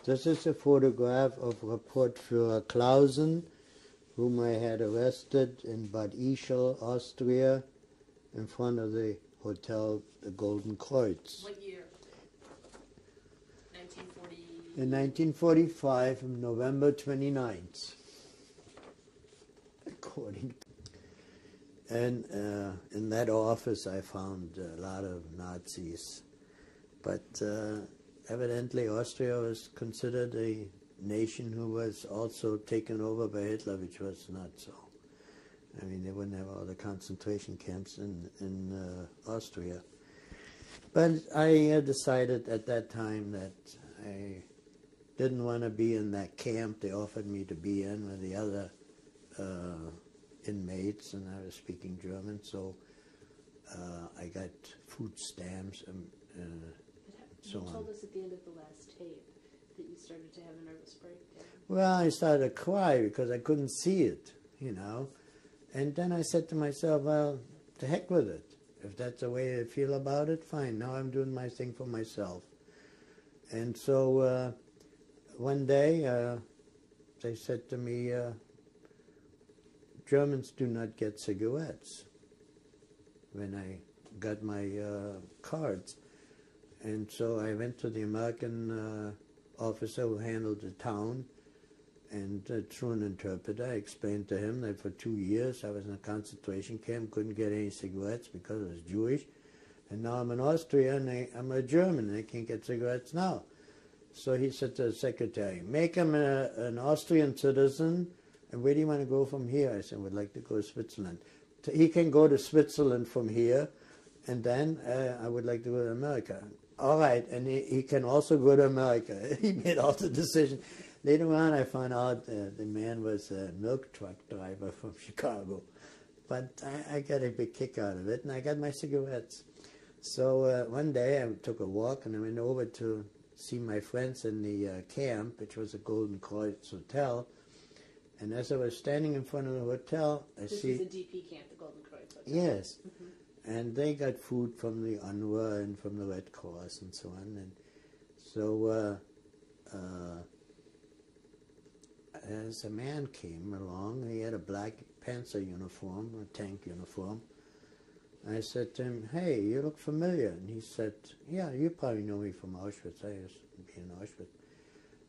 This is a photograph of Reportführer Clausen, whom I had arrested in Bad Ischl, Austria, in front of the hotel, the Golden Kreuz. What year? 1940? In 1945, on November 29th. According. And in that office I found a lot of Nazis. But evidently Austria was considered a nation who was also taken over by Hitler, which was not so. I mean, they wouldn't have all the concentration camps in Austria. But I decided at that time that I didn't want to be in that camp they offered me to be in with the other inmates, and I was speaking German, so I got food stamps and so on. You told us at the end of the last tape that you started to have a nervous breakdown. Well, I started to cry because I couldn't see it, you know. And then I said to myself, well, to heck with it. If that's the way I feel about it, fine. Now I'm doing my thing for myself. And so one day they said to me, Germans do not get cigarettes, when I got my cards. And so I went to the American officer who handled the town, and through an interpreter I explained to him that for 2 years I was in a concentration camp, couldn't get any cigarettes because I was Jewish, and now I'm in Austria and I'm a German and I can't get cigarettes now. So he said to the secretary, make him an Austrian citizen, and where do you want to go from here? I said, I would like to go to Switzerland. He can go to Switzerland from here, and then I would like to go to America. All right, and he can also go to America. He made all the decisions. Later on, I found out the man was a milk truck driver from Chicago. But I got a big kick out of it, and I got my cigarettes. So one day I took a walk, and I went over to see my friends in the camp, which was a Golden Kreuz hotel. And as I was standing in front of the hotel, This is a DP camp, the Golden Kreuz Hotel. Yes. And they got food from the UNRWA and from the Red Cross and so on. And so as a man came along, he had a black Panzer uniform, a tank uniform. I said to him, hey, you look familiar. And he said, yeah, you probably know me from Auschwitz. I used to be in Auschwitz.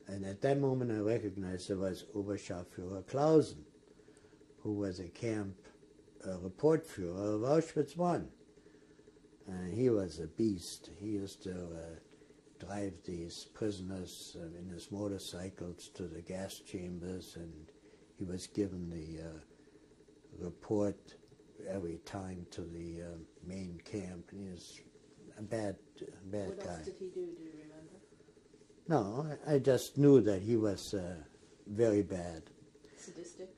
And at that moment I recognized it was Oberscharführer Clausen, who was a camp Reportführer of Auschwitz I. And he was a beast. He used to drive these prisoners in his motorcycles to the gas chambers, and he was given the report every time to the main camp. And he was a bad guy. What else did he do? Do you remember? No, I just knew that he was very bad. Sadistic?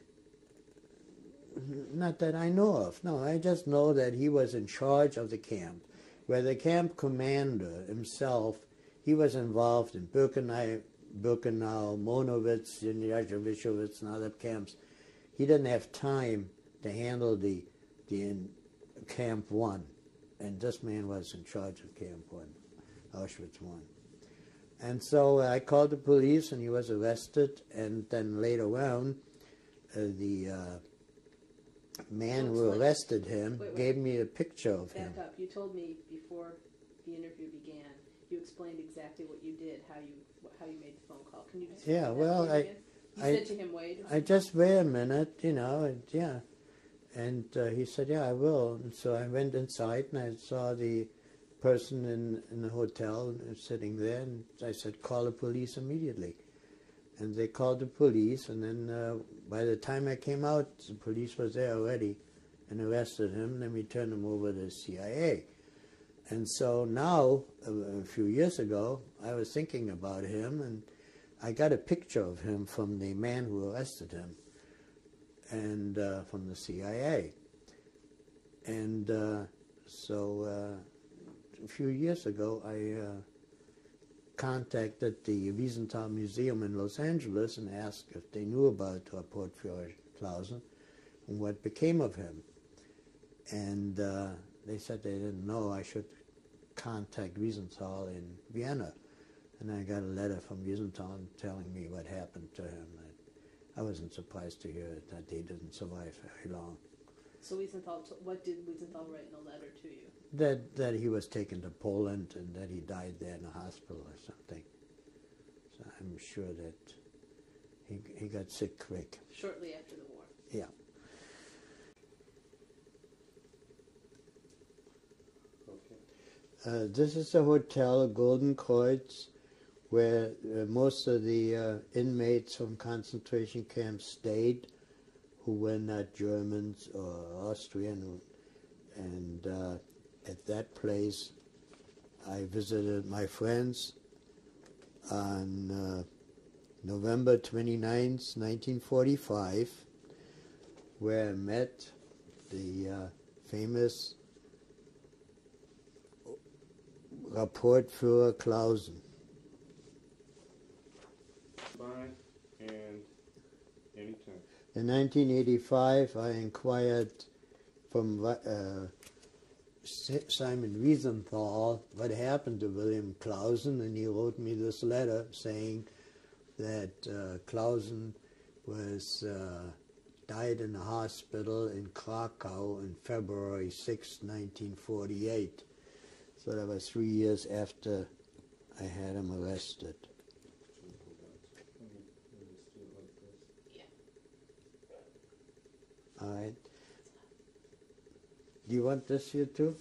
Not that I know of. No, I just know that he was in charge of the camp, where the camp commander himself, he was involved in Birkenau, Monowitz, Auschwitz, and other camps. He didn't have time to handle the Camp 1, and this man was in charge of Camp 1, Auschwitz 1. And so I called the police, and he was arrested, and then later on, the man who arrested him gave me a picture of him. Back up. You told me before the interview began, you explained exactly what you did, how you made the phone call. Can you just Yeah, well, you said to him, wait. I just wait a minute, you know, and yeah. And he said, yeah, I will. And so I went inside and I saw the person in the hotel sitting there, and I said, call the police immediately. And they called the police, and then by the time I came out, the police was there already and arrested him, and then we turned him over to the CIA. And so now, a few years ago, I was thinking about him, and I got a picture of him from the man who arrested him, and from the CIA. And so a few years ago, I contacted the Wiesenthal Museum in Los Angeles and asked if they knew about Reportführer Clausen and what became of him. And they said they didn't know. I should contact Wiesenthal in Vienna. And I got a letter from Wiesenthal telling me what happened to him. I wasn't surprised to hear that he didn't survive very long. So Wiesenthal, what did Wiesenthal write in a letter to you? That he was taken to Poland and that he died there in a hospital or something. So I'm sure that he got sick quick. Shortly after the war. Yeah. Okay. This is the hotel, Golden Kreuz, where most of the inmates from concentration camps stayed, who were not Germans or Austrian. And at that place, I visited my friends on November 29th, 1945, where I met the famous Rapportführer Clausen. Bye, and anytime. In 1985, I inquired from Simon Wiesenthal what happened to Wilhelm Clausen, and he wrote me this letter saying that Clausen was died in a hospital in Krakow on February 6, 1948. So that was 3 years after I had him arrested. Yeah. All right. Do you want this here too?